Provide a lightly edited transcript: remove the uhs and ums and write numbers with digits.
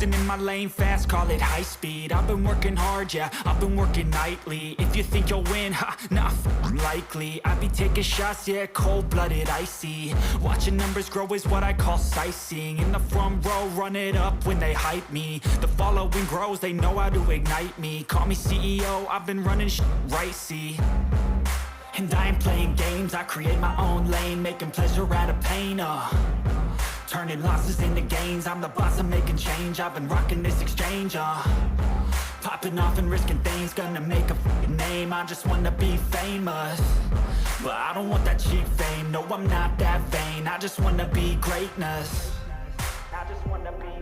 cruising in my lane fast, call it high speed. I've been working hard, yeah, I've been working nightly. If you think you'll win, ha, not likely. I be taking shots, yeah, cold-blooded, icy. Watching numbers grow is what I call sightseeing. In the front row, run it up when they hype me. The following grows, they know how to ignite me. Call me CEO, I've been running shit right, see. And I ain't playing games, I create my own lane, making pleasure out of pain, turning losses into gains. I'm the boss, I'm making change. I've been rocking this exchange, popping off and risking things. Gonna make a f***ing name. I just wanna be famous, but I don't want that cheap fame. No, I'm not that vain. I just wanna be greatness. I just wanna be